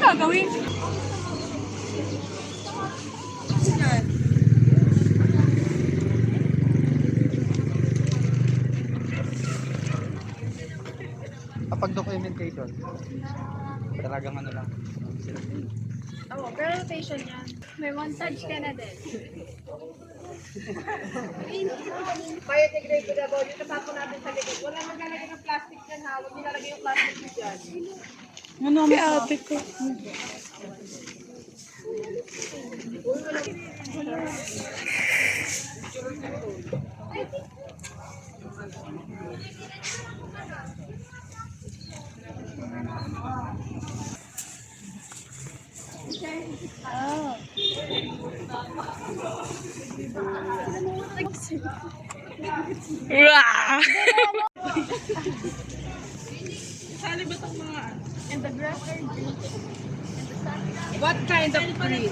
gagawin? Kapag documentation, talagang ano lang. Oo, pero rotation yan. May montage ka na din. Biodegradable, yung natapon natin sa likod. Wala maglalagay ng plastic dyan ha. Huwag nilalagay yung plastic mo dyan. Ano mo ate ko? Wah! What kind of green?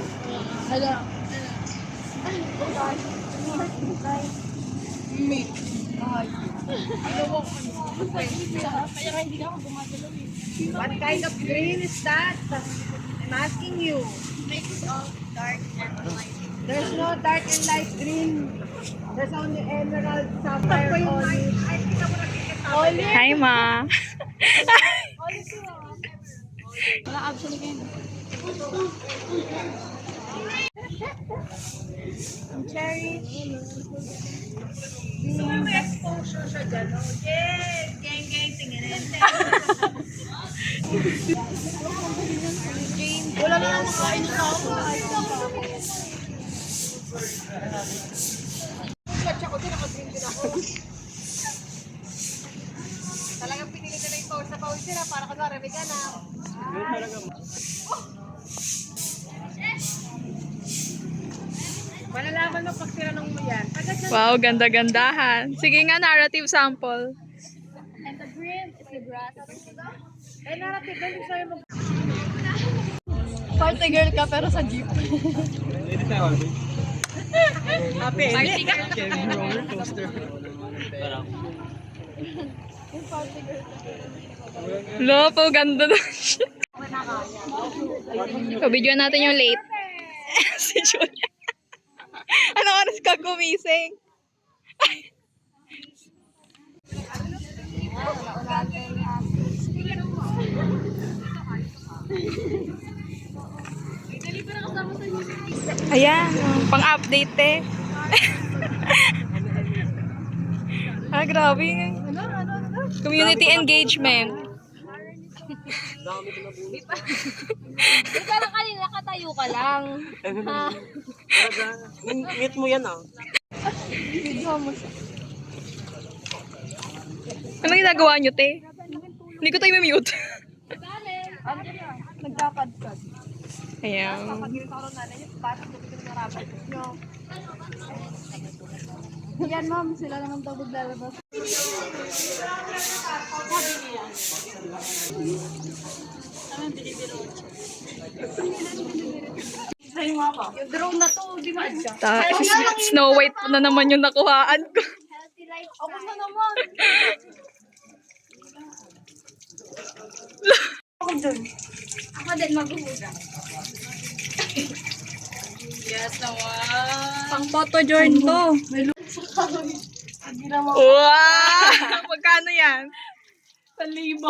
What kind of green is that? I'm asking you. Mix of dark and light. There's no dark and light green. There's only emerald, sapphire, olive. Olive. Hi, ma. Wala actually kayo. Ang cherry. May exposure siya dyan. Oh, yes! Gang, gang, tingin. Wala na lang makain sa ako. Watch ako din, naka-green din ako. Talagang pinili na yung pawis na pawis nila para kunwari may ganap. Malalaman mo pag tinanong mo yan. Wow, ganda-gandahan. Sige nga, narrative sample. And the green is the grass. Eh, narrative, hindi sa'yo mag... Party girl ka pero sa jeep. Happy, Party girl ka. Roller coaster. Lopo, ganda na siya. Pabidyoan natin yung late. Si Julia. Anong oras ka gumising? Ayan, pang-update eh. Grabe. Community engagement. Pero kanina nakatayo ka lang. Ha? Mute mo yan ah. Video mo siya. Ano ginagawa nyo, te? Hindi ko tayo mute. Nagkakadkad. Ayan. Pag-irit ako ng nanay niyo, parang dito na narapat nyo. Yan ma'am, sila naman daw maglalabas. Yung drone na to, di ba siya? Snow White na naman yung nakuhaan ko. Healthy life. Ako na naman. Ako din maghuhuga. Yes naman. Pang photo journey to. Wow! Magkano yan? 1,000.